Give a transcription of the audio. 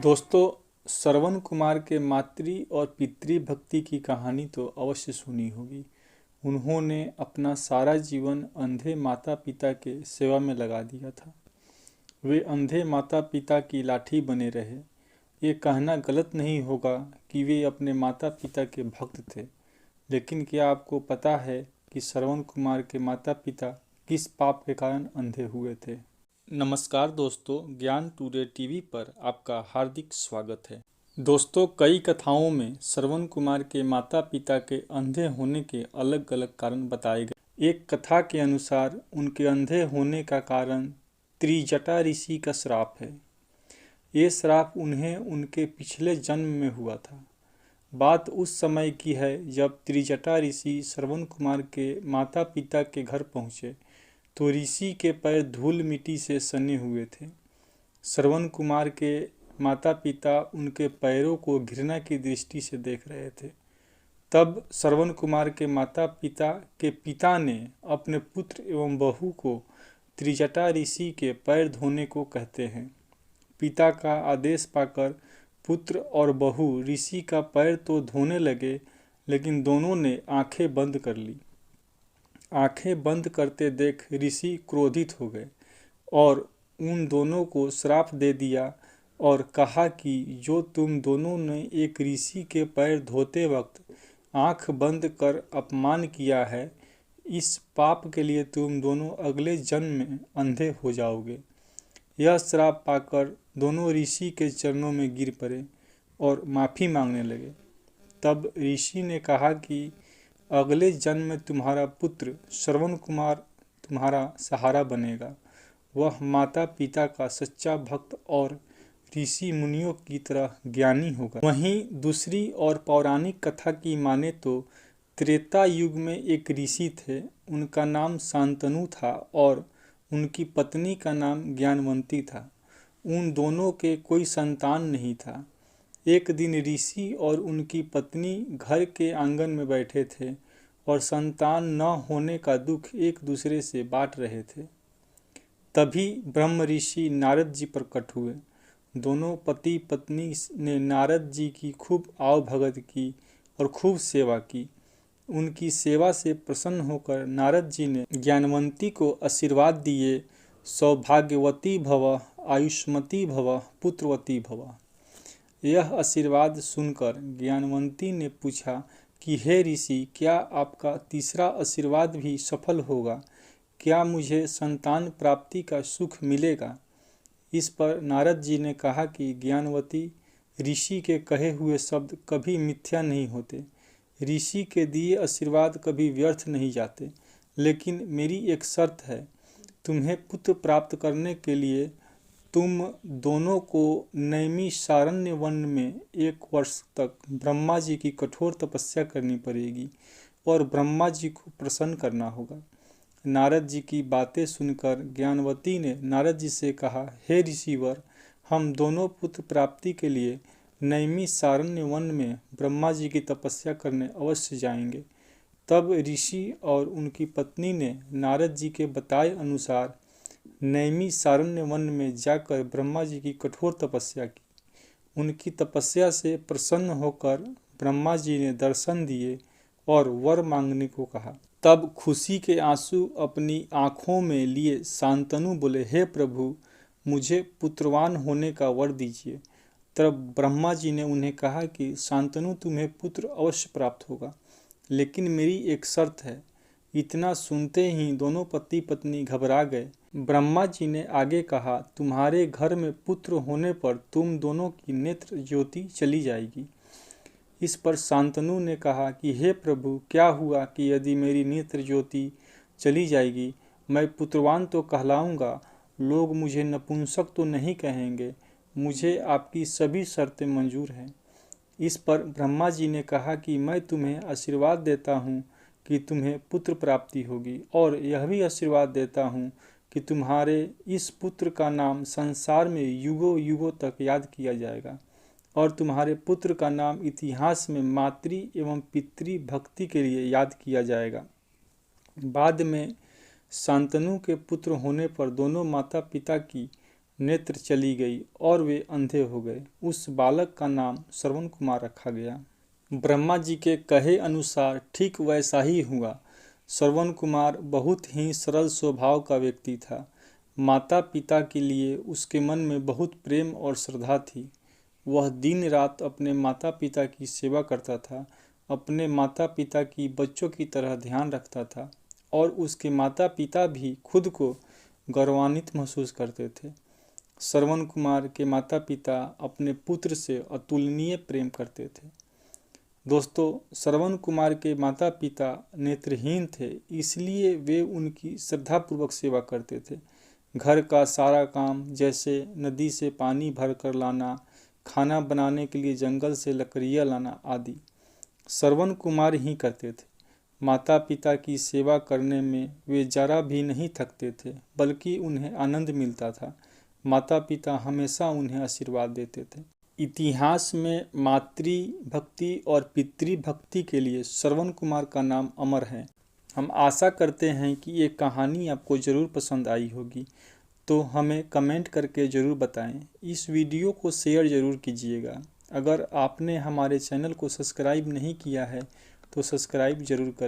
दोस्तों, श्रवण कुमार के मातृ और पितृ भक्ति की कहानी तो अवश्य सुनी होगी। उन्होंने अपना सारा जीवन अंधे माता पिता के सेवा में लगा दिया था। वे अंधे माता पिता की लाठी बने रहे। ये कहना गलत नहीं होगा कि वे अपने माता पिता के भक्त थे, लेकिन क्या आपको पता है कि श्रवण कुमार के माता पिता किस पाप के कारण अंधे हुए थे? नमस्कार दोस्तों, ज्ञान टुडे टीवी पर आपका हार्दिक स्वागत है। दोस्तों, कई कथाओं में श्रवण कुमार के माता पिता के अंधे होने के अलग अलग कारण बताए गए। एक कथा के अनुसार उनके अंधे होने का कारण त्रिजटा ऋषि का श्राप है। ये श्राप उन्हें उनके पिछले जन्म में हुआ था। बात उस समय की है जब त्रिजटा ऋषि श्रवण कुमार के माता पिता के घर पहुँचे तो ऋषि के पैर धूल मिट्टी से सने हुए थे। श्रवण कुमार के माता पिता उनके पैरों को घृणा की दृष्टि से देख रहे थे। तब श्रवण कुमार के माता पिता के पिता ने अपने पुत्र एवं बहू को त्रिजटा ऋषि के पैर धोने को कहते हैं। पिता का आदेश पाकर पुत्र और बहू ऋषि का पैर तो धोने लगे, लेकिन दोनों ने आंखें बंद कर ली। आंखें बंद करते देख ऋषि क्रोधित हो गए और उन दोनों को श्राप दे दिया और कहा कि जो तुम दोनों ने एक ऋषि के पैर धोते वक्त आंख बंद कर अपमान किया है, इस पाप के लिए तुम दोनों अगले जन्म में अंधे हो जाओगे। यह श्राप पाकर दोनों ऋषि के चरणों में गिर पड़े और माफ़ी मांगने लगे। तब ऋषि ने कहा कि अगले जन्म में तुम्हारा पुत्र श्रवण कुमार तुम्हारा सहारा बनेगा। वह माता पिता का सच्चा भक्त और ऋषि मुनियों की तरह ज्ञानी होगा। वहीं दूसरी और पौराणिक कथा की माने तो त्रेता युग में एक ऋषि थे। उनका नाम शांतनु था और उनकी पत्नी का नाम ज्ञानवंती था। उन दोनों के कोई संतान नहीं था। एक दिन ऋषि और उनकी पत्नी घर के आंगन में बैठे थे और संतान न होने का दुख एक दूसरे से बांट रहे थे। तभी ब्रह्म ऋषि नारद जी प्रकट हुए। दोनों पति पत्नी ने नारद जी की खूब आवभगत की और खूब सेवा की। उनकी सेवा से प्रसन्न होकर नारद जी ने ज्ञानवंती को आशीर्वाद दिए, सौभाग्यवती भव, आयुष्मती भव, पुत्रवती भव। यह आशीर्वाद सुनकर ज्ञानवंती ने पूछा कि हे ऋषि, क्या आपका तीसरा आशीर्वाद भी सफल होगा? क्या मुझे संतान प्राप्ति का सुख मिलेगा? इस पर नारद जी ने कहा कि ज्ञानवती, ऋषि के कहे हुए शब्द कभी मिथ्या नहीं होते। ऋषि के दिए आशीर्वाद कभी व्यर्थ नहीं जाते, लेकिन मेरी एक शर्त है। तुम्हें पुत्र प्राप्त करने के लिए तुम दोनों को नैमिषारण्य वन में 1 वर्ष तक ब्रह्मा जी की कठोर तपस्या करनी पड़ेगी और ब्रह्मा जी को प्रसन्न करना होगा। नारद जी की बातें सुनकर ज्ञानवती ने नारद जी से कहा, हे ऋषिवर, हम दोनों पुत्र प्राप्ति के लिए नैमिषारण्य वन में ब्रह्मा जी की तपस्या करने अवश्य जाएंगे। तब ऋषि और उनकी पत्नी ने नारद जी के बताए अनुसार नैमिषारण्य वन में जाकर ब्रह्मा जी की कठोर तपस्या की। उनकी तपस्या से प्रसन्न होकर ब्रह्मा जी ने दर्शन दिए और वर मांगने को कहा। तब खुशी के आंसू अपनी आंखों में लिए शांतनु बोले, हे प्रभु, मुझे पुत्रवान होने का वर दीजिए। तब ब्रह्मा जी ने उन्हें कहा कि शांतनु, तुम्हें पुत्र अवश्य प्राप्त होगा, लेकिन मेरी एक शर्त है। इतना सुनते ही दोनों पति पत्नी घबरा गए। ब्रह्मा जी ने आगे कहा, तुम्हारे घर में पुत्र होने पर तुम दोनों की नेत्र ज्योति चली जाएगी। इस पर शांतनु ने कहा कि हे प्रभु, क्या हुआ कि यदि मेरी नेत्र ज्योति चली जाएगी, मैं पुत्रवान तो कहलाऊंगा, लोग मुझे नपुंसक तो नहीं कहेंगे। मुझे आपकी सभी शर्तें मंजूर हैं। इस पर ब्रह्मा जी ने कहा कि मैं तुम्हें आशीर्वाद देता हूँ कि तुम्हें पुत्र प्राप्ति होगी, और यह भी आशीर्वाद देता हूँ कि तुम्हारे इस पुत्र का नाम संसार में युगों युगों तक याद किया जाएगा और तुम्हारे पुत्र का नाम इतिहास में मातृ एवं पितृ भक्ति के लिए याद किया जाएगा। बाद में शांतनु के पुत्र होने पर दोनों माता पिता की नेत्र चली गई और वे अंधे हो गए। उस बालक का नाम श्रवण कुमार रखा गया। ब्रह्मा जी के कहे अनुसार ठीक वैसा ही हुआ। श्रवण कुमार बहुत ही सरल स्वभाव का व्यक्ति था। माता पिता के लिए उसके मन में बहुत प्रेम और श्रद्धा थी। वह दिन रात अपने माता पिता की सेवा करता था, अपने माता पिता की बच्चों की तरह ध्यान रखता था और उसके माता पिता भी खुद को गौरवान्वित महसूस करते थे। श्रवण कुमार के माता पिता अपने पुत्र से अतुलनीय प्रेम करते थे। दोस्तों, श्रवण कुमार के माता पिता नेत्रहीन थे, इसलिए वे उनकी श्रद्धापूर्वक सेवा करते थे। घर का सारा काम, जैसे नदी से पानी भर कर लाना, खाना बनाने के लिए जंगल से लकड़ियाँ लाना आदि, श्रवण कुमार ही करते थे। माता पिता की सेवा करने में वे जरा भी नहीं थकते थे, बल्कि उन्हें आनंद मिलता था। माता पिता हमेशा उन्हें आशीर्वाद देते थे। इतिहास में मातृ भक्ति और पितृ भक्ति के लिए श्रवण कुमार का नाम अमर है। हम आशा करते हैं कि ये कहानी आपको ज़रूर पसंद आई होगी, तो हमें कमेंट करके ज़रूर बताएं। इस वीडियो को शेयर ज़रूर कीजिएगा। अगर आपने हमारे चैनल को सब्सक्राइब नहीं किया है तो सब्सक्राइब ज़रूर करें।